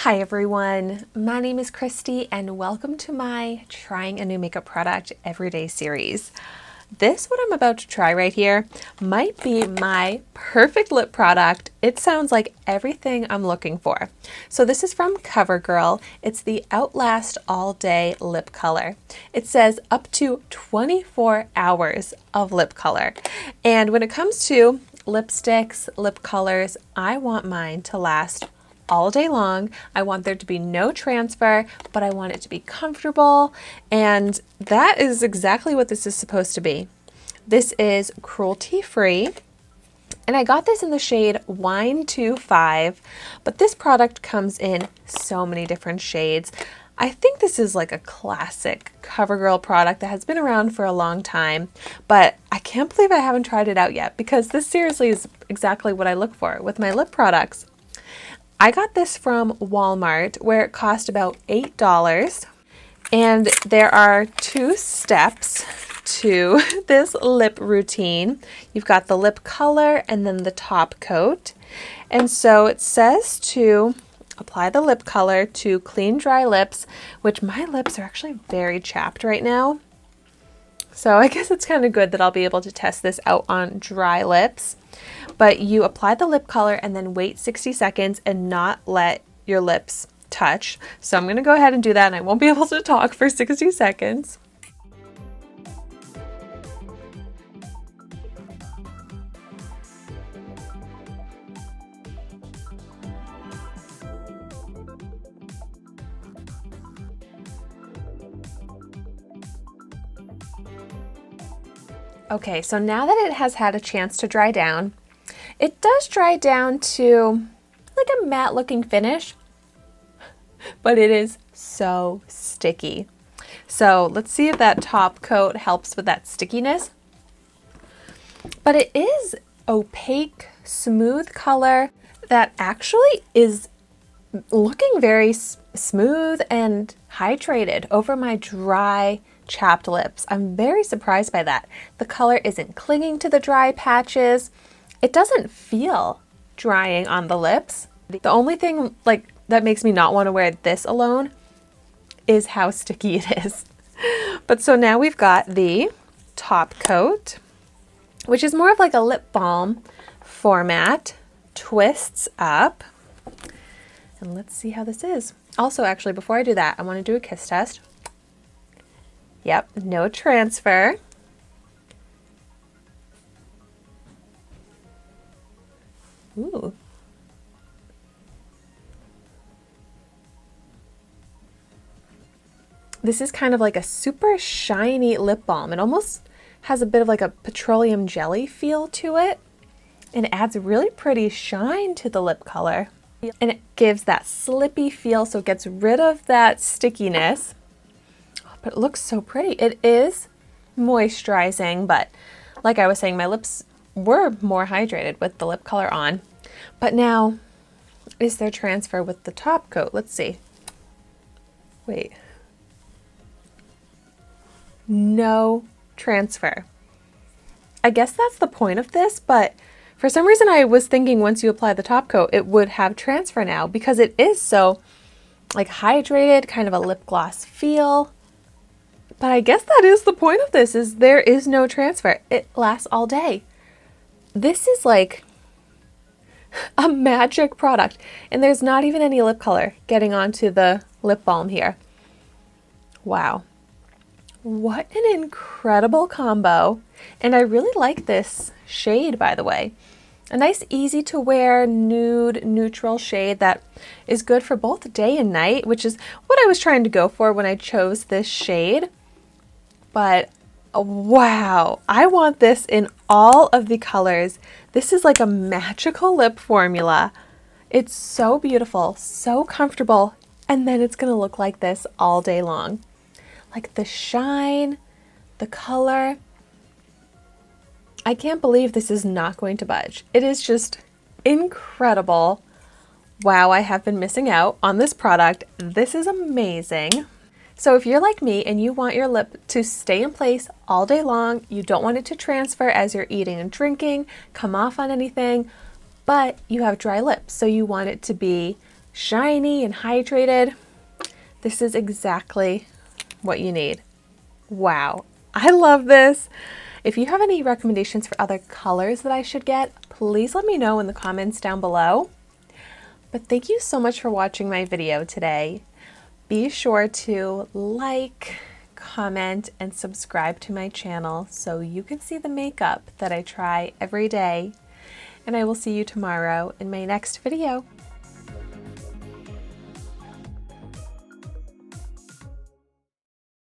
Hi everyone, my name is Christy and welcome to my Trying a New Makeup Product Everyday series. This, what I'm about to try right here, might be my perfect lip product. It sounds like everything I'm looking for. So this is from COVERGIRL. It's the Outlast All-Day Lipcolor. It says up to 24 hours of lip color. And when it comes to lipsticks, lip colors, I want mine to last all day long. I want there to be no transfer, but I want it to be comfortable, and that is exactly what this is supposed to be. This is cruelty-free, and I got this in the shade Wine 25, but this product comes in so many different shades. I think this is like a classic COVERGIRL product that has been around for a long time, but I can't believe I haven't tried it out yet because this seriously is exactly what I look for with my lip products. I got this from Walmart where it cost about $8, and there are two steps to this lip routine. You've got the lip color and then the top coat. And so it says to apply the lip color to clean dry lips, which my lips are actually very chapped right now. So I guess it's kind of good that I'll be able to test this out on dry lips. But you apply the lip color and then wait 60 seconds and not let your lips touch. So I'm going to go ahead and do that, and I won't be able to talk for 60 seconds. Okay, so now that it has had a chance to dry down, it does dry down to like a matte looking finish, but it is so sticky. So let's see if that top coat helps with that stickiness. But it is opaque, smooth color that actually is looking very smooth and hydrated over my dry, chapped lips. I'm very surprised by that. The color isn't clinging to the dry patches. It doesn't feel drying on the lips. The only thing that makes me not want to wear this alone is how sticky it is. But so now we've got the top coat, which is more of like a lip balm format, twists up. And let's see how this is. Also, actually, before I do that, I want to do a kiss test. Yep, no transfer. Ooh. This is kind of like a super shiny lip balm. It almost has a bit of like a petroleum jelly feel to it, and it adds a really pretty shine to the lip color. And it gives that slippy feel, so it gets rid of that stickiness. But it looks so pretty. It is moisturizing, but like I was saying, my lips were more hydrated with the lip color on. But now, is there transfer with the top coat? Let's see. Wait. No transfer. I guess that's the point of this, but for some reason I was thinking once you apply the top coat, it would have transfer now because it is so like hydrated, kind of a lip gloss feel. But I guess that is the point of this, is there is no transfer. It lasts all day. This is like a magic product, and there's not even any lip color getting onto the lip balm here. Wow. What an incredible combo. And I really like this shade, by the way. A nice, easy to wear nude neutral shade that is good for both day and night, which is what I was trying to go for when I chose this shade. But wow, I want this in all of the colors. This is like a magical lip formula. It's so beautiful, so comfortable, and then it's gonna look like this all day long. Like the shine, the color. I can't believe this is not going to budge. It is just incredible. Wow, I have been missing out on this product. This is amazing. So if you're like me and you want your lip to stay in place all day long, you don't want it to transfer as you're eating and drinking, come off on anything, but you have dry lips, so you want it to be shiny and hydrated, this is exactly what you need. Wow, I love this. If you have any recommendations for other colors that I should get, please let me know in the comments down below. But thank you so much for watching my video today. Be sure to like, comment, and subscribe to my channel so you can see the makeup that I try every day. And I will see you tomorrow in my next video.